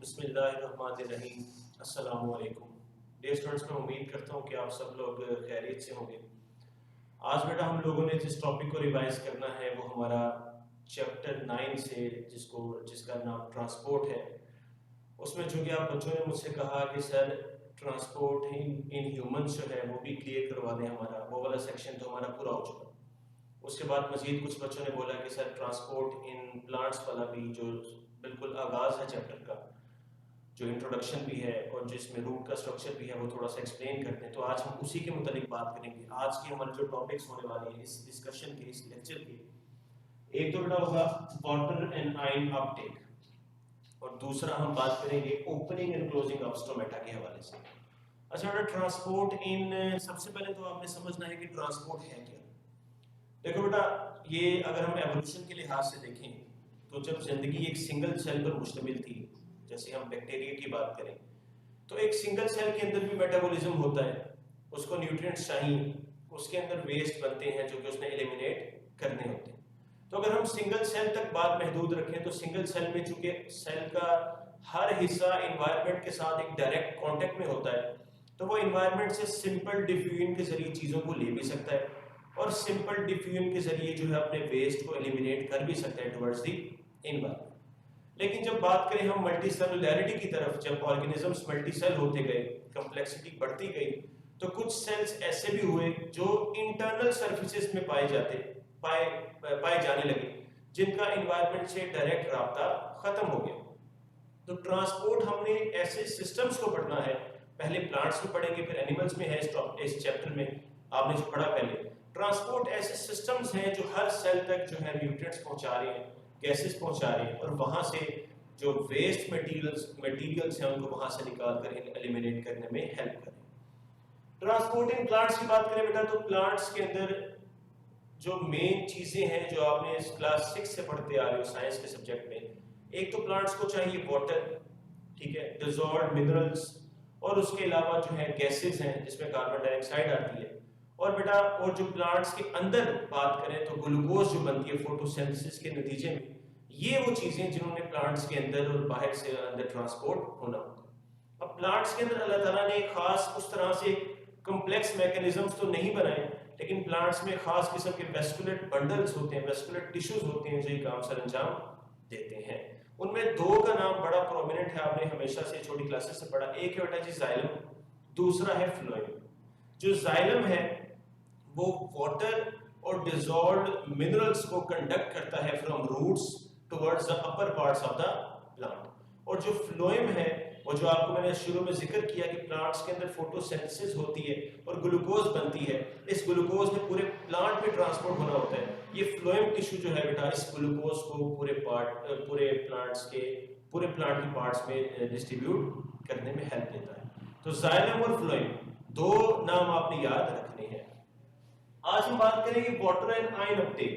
बिस्मिल्लाहिर्रहमानिर्रहीम। अस्सलामु अलैकुम। डियर स्टूडेंट्स, मैं उम्मीद करता हूँ कि आप सब लोग खैरियत से होंगे। आज बेटा हम लोगों ने जिस टॉपिक को रिवाइज करना है वो हमारा चैप्टर 9 से जिसका नाम ट्रांसपोर्ट है। उसमें जो कि आप बच्चों ने मुझसे कहा कि सर ट्रांसपोर्ट इन ह्यूमंस जो है वो भी क्लियर करवा दें, हमारा वो वाला सेक्शन तो हमारा पूरा हो चुका। उसके बाद मजीद कुछ बच्चों ने बोला कि सर ट्रांसपोर्ट इन प्लांट्स वाला भी जो बिल्कुल आगाज है चैप्टर का, जो इंट्रोडक्शन भी है और जिसमें रूट का स्ट्रक्चर भी है, वो थोड़ा सा एक्सप्लेन करते हैं। तो आज हम उसी के मुतालिक बात करेंगे। आज की हमारे जो टॉपिक्स होने वाले हैं इस डिस्कशन के, इस लेक्चर के, एक तो बेटा होगा वाटर एंड आयन अपटेक और दूसरा हम बात करेंगे opening and closing of stomata के हवाले से। अच्छा बेटा, ट्रांसपोर्ट इन, सबसे पहले तो आपने समझना है कि ट्रांसपोर्ट है क्या। देखो बेटा, ये अगर हम एवोल्यूशन के लिहाज से देखें तो जब जिंदगी एक सिंगल सेल पर मुश्तमिल थी, जैसे हम बैक्टीरिया की बात करें, तो एक सिंगल सेल के अंदर भी मेटाबॉलिज्म होता है, उसको न्यूट्रिएंट्स चाहिए, उसके अंदर वेस्ट बनते हैं जो कि उसने एलिमिनेट करने होते हैं। तो अगर हम सिंगल सेल तक बात महदूद रखें तो सिंगल सेल में चूंकि सेल का हर हिस्सा एनवायरनमेंट के साथ एक डायरेक्ट कांटेक्ट में होता है, तो वो एनवायरनमेंट से सिंपल डिफ्यूजन के जरिए चीजों को ले भी सकता है और सिंपल डिफ्यूजन के जरिए जो है अपने वेस्ट को एलिमिनेट कर भी सकता है टुवर्ड्स द एनवायरनमेंट। लेकिन जब बात करें हम मल्टीसेलुलैरिटी की तरफ, जब ऑर्गेनिजम्स मल्टीसेल होते गए, कंप्लेक्सिटी बढ़ती गई, तो कुछ सेल्स ऐसे भी हुए जो इंटरनल सर्फेसिस में पाए जाने लगे, जिनका एनवायरनमेंट से डायरेक्ट राब्ता खत्म हो गया। तो ट्रांसपोर्ट हमने ऐसे सिस्टम्स को पढ़ना है, पहले प्लांट्स में पढ़ेंगे, फिर एनिमल्स में है इस चैप्टर में आपने जो पढ़ा पहले। ट्रांसपोर्ट ऐसे सिस्टम्स हैं जो हर सेल तक जो है न्यूट्रिएंट्स पहुंचा रहे हैं, गैसेस पहुंचा रहे हैं, और वहां से जो वेस्ट मटेरियल्स हैं उनको वहां से निकाल कर एलिमिनेट करने में हेल्प करें। ट्रांसपोर्ट इन प्लांट्स की बात करें बेटा, तो प्लांट्स के अंदर जो मेन चीजें हैं जो आपने इस क्लास 6 से पढ़ते आ रहे हो साइंस के सब्जेक्ट में, एक तो प्लांट्स को चाहिए वाटर, ठीक है, डिसॉल्व्ड मिनरल्स, और उसके अलावा जो है गैसेस हैं जिसमें कार्बन डाइऑक्साइड आती है। और बेटा, और जो प्लांट्स के अंदर बात करें तो ग्लूकोज जो बनती है फोटोसिंथेसिस के नतीजे में, ये वो चीजें जिन्होंने प्लांट्स के अंदर और बाहर से अंदर ट्रांसपोर्ट होना होता है। अब प्लांट्स के अंदर अल्लाह ताला ने खास उस तरह से कॉम्प्लेक्स मैकेनिज्म्स तो नहीं बनाए, लेकिन प्लांट्स में खास किस्म के वेस्कुलर बंडल्स होते हैं, वेस्कुलर टिश्यूज होते हैं जो ये काम सर अंजाम देते हैं। उनमें दो का नाम बड़ा प्रोमिनेंट है, आपने हमेशा से छोटी क्लासेस से पढ़ा। एक है बेटा जी जाइलम, दूसरा है फ्लोएम। जो जाइलम है वो वाटर और डिसॉल्व्ड मिनरल्स को कंडक्ट करता है from roots towards the upper parts of the plant, और जो फ्लोएम है वो जो आपको मैंने शुरू में जिक्र किया कि प्लांट्स के अंदर फोटोसिंथेसिस होती है और ग्लूकोज बनती है, इस ग्लूकोज में पूरे प्लांट में ट्रांसपोर्ट होना होता है। ये फ्लोएम टिश्यू जो है बेटा इस ग्लूकोज को पूरे प्लांट के पार्ट्स में डिस्ट्रीब्यूट करने में हेल्प देता है। तो जाइलम और फ्लोएम दो नाम आपने याद रखने हैं। आज हम बात करेंगे वाटर एंड आयन अपटेक,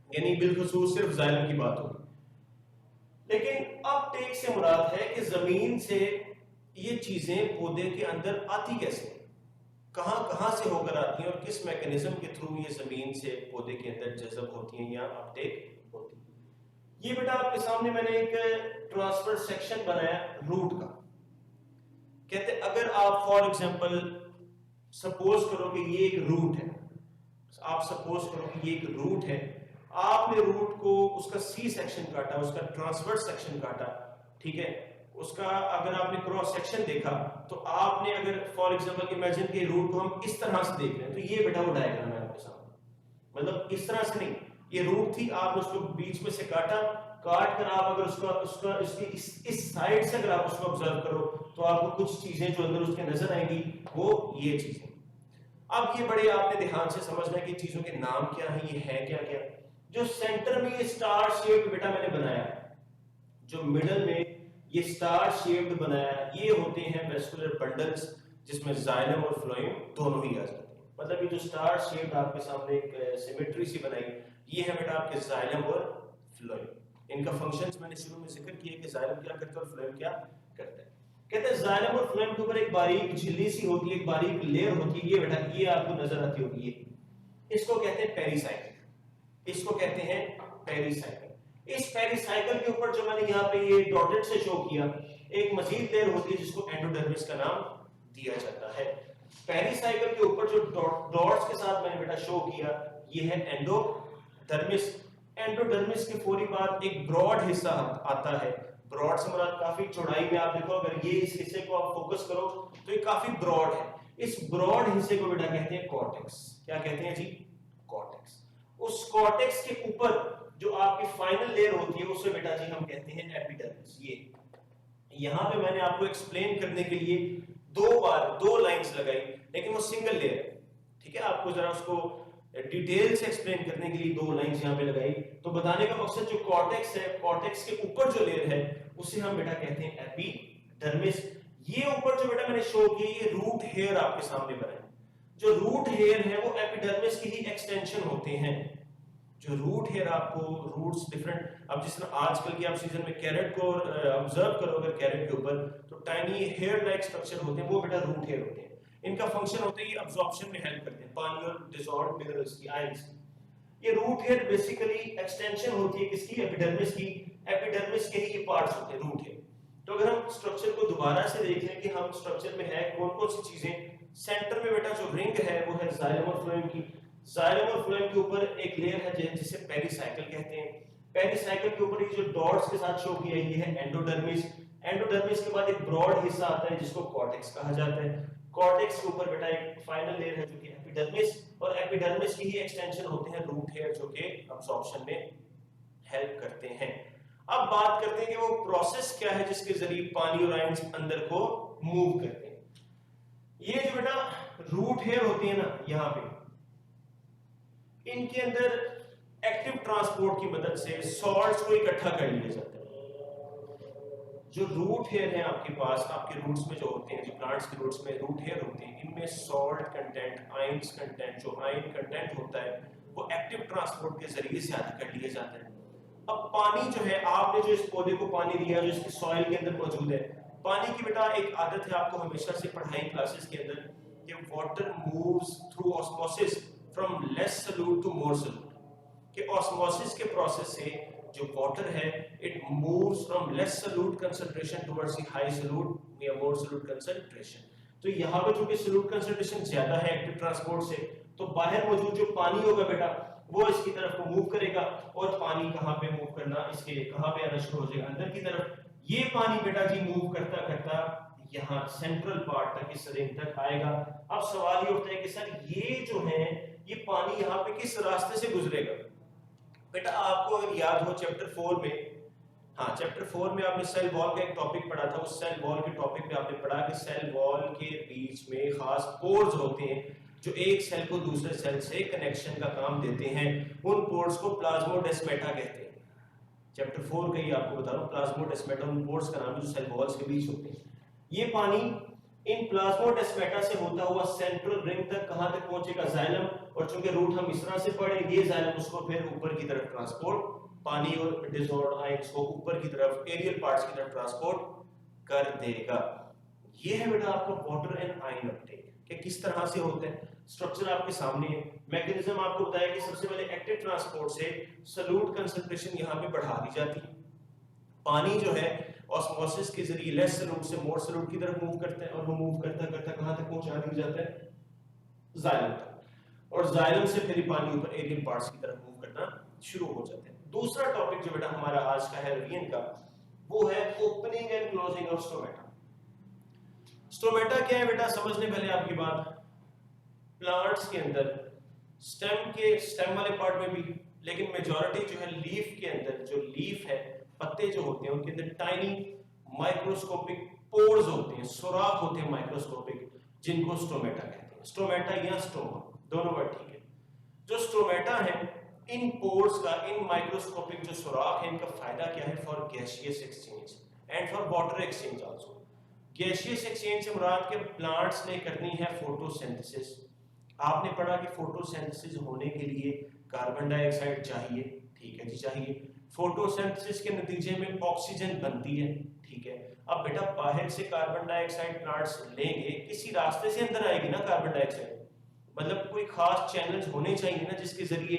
यानी बिलखुसूस सिर्फ जाइलम की बात होगी, लेकिन अपटेक से मुराद है कि जमीन से ये चीजें पौधे के अंदर आती कैसे, कहां से होकर आती हैं और किस मैकेनिज्म के थ्रू ये जमीन से पौधे के अंदर जज़ब होती हैं या अपटेक होती है। ये बेटा आपके सामने मैंने एक ट्रांसफर सेक्शन बनाया रूट का। कहते अगर आप फॉर एग्जांपल सपोज करो कि ये एक रूट है, आप सपोज करो कि ये एक रूट है, आपने रूट को उसका सी सेक्शन काटा, उसका ट्रांसवर्स सेक्शन काटा, ठीक है, उसका अगर आपने क्रॉस सेक्शन देखा तो आपने अगर फॉर एग्जांपल इमेजिन के रूट को हम इस तरह से देख रहे हैं, तो ये बेटा वो डायग्राम है आपके सामने। मतलब इस तरह से नहीं, ये रूट थी, आपने उसको बीच में से काट कर आप अगर उसका इसकी इस साइड से अगर आप उसको ऑब्जर्व करो तो आपको कुछ चीजें जो अंदर उसके नजर आएंगी वो ये चीजें। अब ये बड़े आपने ध्यान से समझना है कि चीजों के नाम क्या है, ये है क्या क्या। जो सेंटर में ये स्टार शेप्ड बेटा मैंने बनाया, जो मिडल में ये स्टार शेप्ड बनाया, ये होते हैं वेस्कुलर बंडल्स जिसमें जाइलम और फ्लोएम दोनों ही आ जाते हैं। मतलब ये जो स्टार शेप्ड आपके सामने एक सिमेट्री सी बनाई, ये है बेटा आपके जाइलम और फ्लोएम। इनका फंक्शंस मैंने शुरू में जिक्र किया कि जाइलम क्या करता है और फ्लोएम क्या करता है। कहते हैं जाइलम और फ्लोएम के ऊपर एक बारीक झिल्ली सी होती है, एक बारीक लेयर होती है, ये बेटा ये आपको नजर आती होगी, ये इसको कहते हैं पेरिसाइकिल, इसको कहते हैं पेरिसाइकिल। इस पेरिसाइकिल के ऊपर जो मैंने यहाँ पे ये डॉटेड से शो किया, एक मजीद लेयर होती है जिसको एंडोडर्मिस का नाम दिया जाता है। पेरिसाइकिल के ऊपर जो डॉट्स के साथ मैंने बेटा शो किया, ये है एंडोडर्मिस। एंडोडर्मिस के फौरी बाद एक ब्रॉड हिस्सा आता है। ब्रॉड से मुराद काफी चौड़ाई में, आप देखो अगर ये इस हिस्से को आप फोकस करो तो ये काफी ब्रॉड है। इस ब्रॉड हिस्से को बेटा कहते हैं कॉर्टेक्स। क्या कहते हैं जी? कॉर्टेक्स। उस कॉर्टेक्स के ऊपर जो आपकी फाइनल लेयर होती है उसे बेटा जी हम कहते हैं एपिडर्मिस। ये यहां पे मैंने आपको एक्सप्लेन करने के लिए दो लाइंस लगाई, लेकिन वो सिंगल लेयर है, ठीक है। आपको जरा उसको डिटेल से एक्सप्लेन करने के लिए दो लाइंस यहां पे लगाई। तो बताने का मकसद जो कॉर्टेक्स है, कॉर्टेक्स के ऊपर जो लेयर है उसे हम बेटा कहते हैं एपिडर्मिस। ये ऊपर जो बेटा मैंने शो किया, ये रूट हेयर आपके सामने बना है। जो रूट हेयर है वो एपिडर्मिस की ही एक्सटेंशन होते हैं। जो रूट हेयर आपको रूट्स डिफरेंट, अब जिस तरह आजकल की आप सीजन में कैरेट को ऑब्जर्व करो, अगर कैरेट के ऊपर तो टाइनी हेयर लाइक स्ट्रक्चर होते हैं, वो बेटा रूट हेयर होते हैं। इनका फंक्शन होता है ये अब्जॉर्प्शन में हेल्प करते हैं पानी और डिसॉल्व्ड मिनरल्स की, आयंस। ये रूट हेयर बेसिकली एक्सटेंशन होती है किसकी? एपिडर्मिस की। एपिडर्मिस के ही ये पार्ट्स होते हैं रूट हेयर। तो अगर हम स्ट्रक्चर को दोबारा से देख लें कि हम स्ट्रक्चर में है कौन कौन सी चीजें, सेंटर में बेटा जो रिंग है वो है जाइलम और फ्लोएम की। जाइलम और फ्लोएम के ऊपर एक लेयर है जिसे पेरिसाइकिल कहते हैं। पेरिसाइकिल के ऊपर ये जो डॉट्स के साथ शो किया ये है एंडोडर्मिस। एंडोडर्मिस के बाद एक ब्रॉड हिस्सा आता है जिसको कॉर्टेक्स कहा जाता है। कॉर्टेक्स के ऊपर बेटा एक फाइनल लेयर है जो कि एपिडर्मिस, और एपिडर्मिस की ही एक्सटेंशन होते हैं रूट हेयर जो कि अब्जॉर्प्शन में हेल्प करते हैं। अब बात करते हैं कि वो प्रोसेस क्या है जिसके जरिए पानी और आयंस अंदर को मूव करते हैं। ये जो बेटा रूट हेयर होती है ना, यहाँ पे इनके अंदर एक्टिव ट्रांसपोर्ट की मदद से सॉल्ट्स को इकट्ठा कर लिया जाता है। जो रूट हेयर है आपके पास, आपके रूट्स में जो होते हैं, जो प्लांट्स के रूट्स में रूट हेयर होते हैं, इनमें सॉल्ट कंटेंट, आयंस कंटेंट, जो आयन कंटेंट होता है वो एक्टिव ट्रांसपोर्ट के जरिए से आधा कर लिया जाता है। अब पानी जो है, आपने जो इस पौधे को पानी दिया जो इसके सॉइल के अंदर मौजूद है, पानी की बेटा एक आदत है आपको हमेशा से पढ़ाई क्लासेस के अंदर कि water moves through osmosis from less solute to more solute, कि ऑस्मोसिस के प्रोसेस से जो वाटर है it moves from less solute concentration towards the high solute या मोर सॉल्यूट कंसंट्रेशन। तो यहाँ पे चूंकि सॉल्यूट कंसंट्रेशन ज्यादा है एक्टिव ट्रांसपोर्ट से, तो बाहर मौजूद जो पानी होगा बेटा वो इसकी तरफ को मूव करेगा, और पानी कहाँ पे मूव करना, इसके कहाँ पे आना शुरू हो जाएगा? अंदर की तरफ। ये पानी बेटा जी मूव करता करता यहाँ सेंट्रल पार्ट तक, इस रिंग तक आएगा। अब सवाल ये उठता है कि सर ये जो है ये पानी यहाँ पे किस रास्ते से गुजरेगा? बेटा आपको अगर याद हो चैप्टर 4 में, हाँ चैप्टर 4 में आपने सेल वॉल का एक टॉपिक पढ़ा था। उस सेल वॉल के टॉपिक में आपने पढ़ा कि सेल वॉल के बीच में खास पोर्स होते हैं जो एक सेल को दूसरे सेल से कनेक्शन का काम देते हैं। उन पोर्स को प्लाज्मोडेस्माटा कहते हैं। चैप्टर 4 का ही आपको बता रहा हूँ, प्लाज्मोडेस्माटा उन पोर्स का नाम है जो सेल वॉल्स के बीच होते हैं। ये पानी इन प्लाज्मोडेस्माटा से होता हुआ सेंट्रल रिंग तक कहां तक पहुंचेगा? जाइलम। और चूंकि रूट हम इस तरह से पढ़े, ये जाइलम उसको फिर ऊपर की तरफ ट्रांसपोर्ट, पानी और डिसॉल्व्ड आयंस को ऊपर की तरफ एरियल पार्ट्स की तरफ ट्रांसपोर्ट कर देगा। ये है बेटा आपका वाटर एंड आयन अपटेक कि किस तरह से होता है। स्ट्रक्चर आपके सामने है, मैकेनिज्म आपको बताया कि सबसे पहले एक्टिव ट्रांसपोर्ट से सॉल्यूट कंसंट्रेशन यहां पे बढ़ा दी जाती है। पानी जो है ऑस्मोसिस के जरिए लेस सॉल्यूट से मोर सॉल्यूट की तरफ मूव करते हैं, और वो मूव करता करता कहां तक पहुंचा दिया जाता है? जाइलम तक। और जाइलम से फिर पानी ऊपर एरियल पार्ट्स की तरफ मूव करना शुरू हो जाते हैं। दूसरा टॉपिक जो बेटा हमारा आज का है रिविजन का, वो है opening and closing of stomata. Stomata क्या है बेटा? समझने पहले आपकी बात, प्लांट्स के अंदर स्टेम वाले पार्ट में भी, लेकिन मेजॉरिटी जो है लीफ के अंदर, जो लीफ है, पत्ते जो होते हैं उनके अंदर टाइनी माइक्रोस्कोपिक पोर्स होते हैं, सुराख होते हैं माइक्रोस्कोपिक, जिनको स्टोमेटा कहते हैं। स्टोमेटा या स्टोमा दोनों वर्ड ठीक है। जो स्टोमेटा है, इन पोर्स का, इन माइक्रोस्कोपिक जो सुराख है, इनका फायदा क्या है? For gaseous exchange and for water exchange also. Gaseous exchange से मुराद के प्लांट्स ने करनी है फोटोसिंथेसिस। आपने पढ़ा कि फोटोसिंथेसिस होने के लिए कार्बन डाइऑक्साइड चाहिए, ठीक है जी, चाहिए। फोटोसिंथेसिस के नतीजे में ऑक्सीजन बनती है, ठीक है। अब बेटा बाहर से कार्बन डाइऑक्साइड प्लांट्स लेंगे, किसी रास्ते से अंदर आएगी ना कार्बन डाइऑक्साइड, मतलब कोई खास चैनल्स होने चाहिए ना जिसके जरिए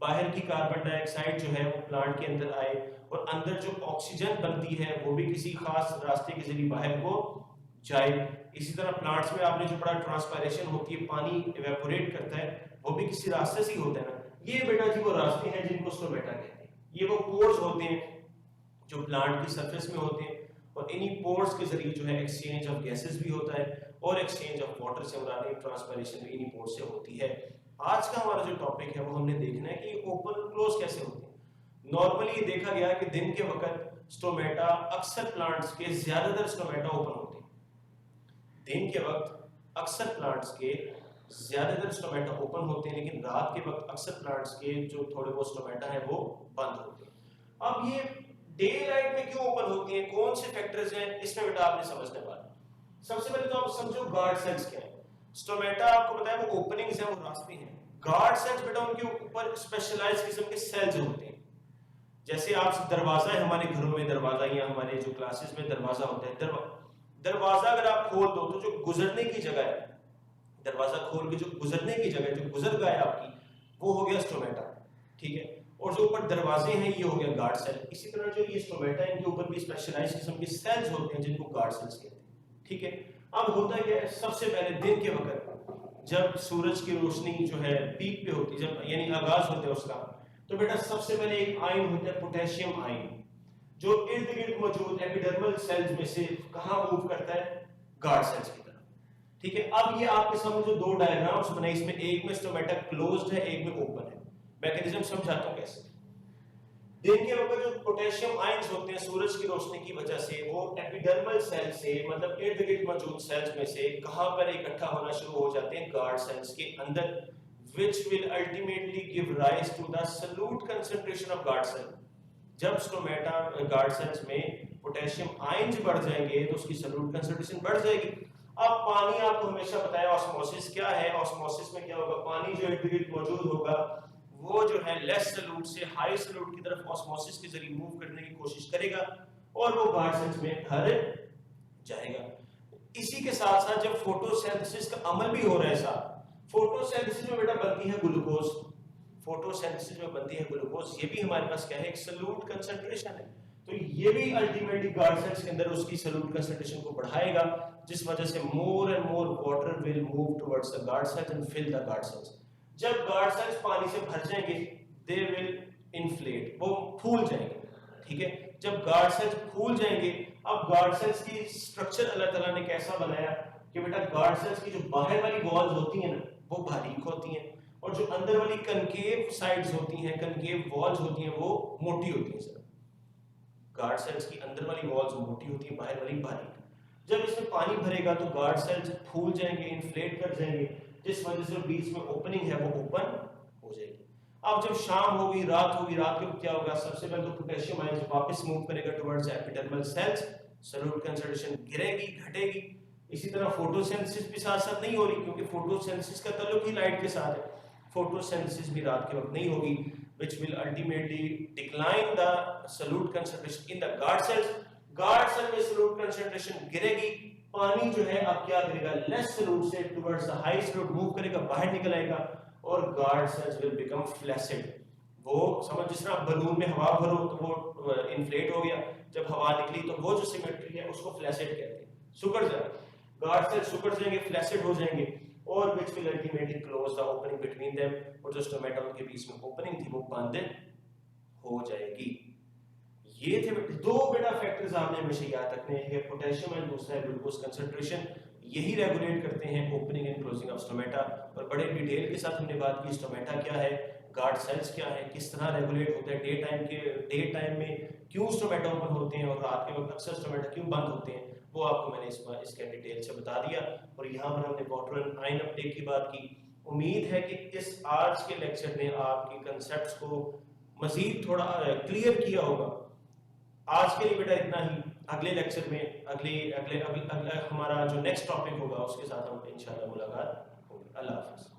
बाहर की कार्बन डाइऑक्साइड जो है वो प्लांट के अंदर आए और अंदर जो ऑक्सीजन बनती है वो भी किसी खास रास्ते के जरिए बाहर को जाए। इसी तरह प्लांट्स में आपने जो पढ़ा ट्रांसपायरेशन होती है, पानी इवेपोरेट करता है, वो भी किसी रास्ते से ही होता है ना। ये बेटा जी वो रास्ते हैं जिनको स्टोमेटा कहते हैं। ये वो पोर्स होते हैं जो प्लांट की सरफेस में होते हैं और इन्हीं पोर्स के जरिए जो है एक्सचेंज ऑफ गैसेस भी होता है और एक्सचेंज ऑफ वाटर से मुराद ट्रांसपायरेशन भी इन्हीं पोर्स से होती है। आज का हमारा जो टॉपिक है वो हमने देखना है कि ओपन क्लोज कैसे होते हैं। नॉर्मली देखा गया कि दिन के वक्त स्टोमेटा अक्सर प्लांट्स के ज्यादातर स्टोमेटा ओपन होते हैं। दिन के वक्त अक्सर प्लांट्स के ज्यादातर स्टोमेटा ओपन होते हैं, लेकिन रात के वक्त अक्सर प्लांट्स के जो थोड़े बहुत स्टोमेटा है वो बंद होते हैं। अब ये डे लाइट में क्यों ओपन होती हैं, कौन से फैक्टर्स हैं, इसमें बेटा आपने समझने वाला। सबसे पहले तो आप समझो गार्ड सेल्स क्या है। स्टोमेटा आपको पता है वो ओपनिंग्स है, वो रास्ते हैं। गार्ड सेल्स बेटा उनके ऊपर स्पेशलाइज्ड किस्म के सेल्स होते हैं। जैसे आप दरवाजा है, हमारे घरों में दरवाजा या हमारे जो क्लासेस में दरवाजा होता है, दरवाजा अगर आप खोल दो तो जो गुजरने की जगह है, दरवाजा खोल के जो गुजरने की जगह जो गुजर गया है आपकी, वो हो गया स्टोमेटा, ठीक है। और जो ऊपर दरवाजे हैं ये हो गया गार्ड सेल। इसी तरह जो ये स्टोमेटा है इनके ऊपर भी स्पेशलाइज्ड किस्म के सेल्स होते हैं जिनको गार्ड सेल्स कहते हैं, ठीक है। अब होता क्या है, सबसे पहले दिन के वक्त जब सूरज की रोशनी जो है पीक पे होती है, जब यानी आगाज होता है उसका, तो बेटा सबसे पहले एक आयन होता है पोटेशियम आयन, जो इर्द गिर्द मौजूद एपिडर्मल सेल्स में से कहां मूव करता है, गार्ड सेल्स की तरफ, ठीक है। अब ये आपके सामने जो दो डायग्राम्स बने, इसमें एक में स्टोमेटा क्लोज्ड है, एक में ओपन है। मैकेनिज्म समझाता हूं कैसे। दिन के वक्त जो पोटेशियम आयंस होते हैं सूरज की रोशनी की वजह से, वो एपिडर्मल सेल से मतलब इर्द गिर्द मौजूद सेल्स में से कहां पर इकट्ठा होना शुरू हो जाते हैं, गार्ड सेल्स के अंदर, which will ultimately give rise to the solute concentration of guard cell। जब स्टोमेटा गार्ड सेल्स में पोटेशियम आयंस बढ़ जाएंगे तो उसकी सल्यूट कंसंट्रेशन बढ़ जाएगी। अब पानी आपको हमेशा बताया ऑस्मोसिस क्या है, ऑस्मोसिस में क्या होगा, पानी जो इर्द गिर्द मौजूद होगा वो जो है लेस सल्यूट से हाई सल्यूट की तरफ ऑस्मोसिस के जरिए मूव करने की कोशिश करेगा और वो गार्ड सेल्स में भर जाएगा। इसी के साथ साथ जब फोटोसिंथेसिस का अमल भी हो रहा है साथ, फोटोसिंथेसिस में बेटा बनती है ग्लूकोज, फोटोसिंथेसिस में बनती है ग्लूकोज, ये भी हमारे पास क्या है, एक सल्यूट कंसंट्रेशन है। तो ये भी अल्टीमेटली गार्ड सेल्स के अंदर उसकी सल्यूट कंसंट्रेशन को बढ़ाएगा, जिस वजह से more and more water will move towards the guard cells and fill the guard cells. जब गार्ड सेल्स पानी से भर जाएंगे दे विल इन्फ्लेट, वो फूल जाएंगे, ठीक है। जब गार्ड सेल्स फूल जाएंगे, अब गार्ड सेल्स की स्ट्रक्चर अल्लाह ताला ने कैसा बनाया कि बेटा गार्ड सेल्स की जो बाहर वाली वॉल्स होती हैं ना वो बारीक होती हैं और जो अंदर वाली कनकेव साइड्स होती हैं, कनकेव वॉल्स होती हैं, वो मोटी होती हैं। सर गार्ड सेल्स की अंदर वाली वॉल्स मोटी होती है, बाहर वाली बारीक। जब इसमें पानी भरेगा तो गार्ड सेल्स फूल जाएंगे, इन्फ्लेट कर जाएंगे, जिस वजह से बीच में ओपनिंग है वो ओपन हो जाएगी। अब जब शाम होगी, रात होगी, रात को क्या होगा, सबसे पहले तो पोटेशियम आयंस वापस मूव करेगा towards epidermal cells, solute concentration गिरेगी, घटेगी। इसी तरह फोटोसिंथेसिस भी साथ साथ नहीं हो रही, क्योंकि फोटोसिंथेसिस का ताल्लुक ही लाइट के साथ है। फोटोसिंथेसिस भी रात के वक्त नहीं होगी, which will ultimately decline the solute concentration in the guard cells। Guard cell में सल्यूट कंसंट्रेशन गिरेगी, पानी जो है अब क्या करेगा, लेस सल्यूट से towards the high solute move करेगा, बाहर निकल आएगा और guard cells will become flaccid. वो समझ जिस तरह बलून में हवा भरो तो वो इन्फ्लेट हो गया, जब हवा निकली तो वो जो सिमेट्री है उसको फ्लैसिड कहते हैं, सुकड़ जाएगा। गार्ड सेल सुकड़ जाएंगे, फ्लैसिड हो जाएंगे और which will ultimately close the opening between them, और जो स्टोमेटा के बीच में ओपनिंग थी वो बंद हो जाएगी। ये थे दो बेटा फैक्टर्स आपने हमेशा याद रखने हैं, पोटेशियम एंड दूसरा है ग्लूकोज कंसंट्रेशन। यही रेगुलेट करते हैं opening and closing of stomata. और बड़े डिटेल के साथ हमने बात की स्टोमेटा क्या है, गार्ड सेल्स क्या है, किस तरह रेगुलेट होते हैं, डे टाइम में क्यों स्टोमेटा ओपन होते हैं और रात के वक्त अक्सर स्टोमेटा क्यों बंद होते हैं, वो आपको मैंने इसके डिटेल से बता दिया। और यहाँ पर हमने वाटर एंड आयन अपटेक की बात की। उम्मीद है कि इस आज के लेक्चर ने आपके कंसेप्ट्स को मजीद थोड़ा क्लियर किया होगा। आज के लिए बेटा इतना ही। अगले लेक्चर में अगले हमारा जो नेक्स्ट टॉपिक होगा उसके साथ हम इंशाल्लाह मुलाकात होगी। अल्लाह हाफ़िज़।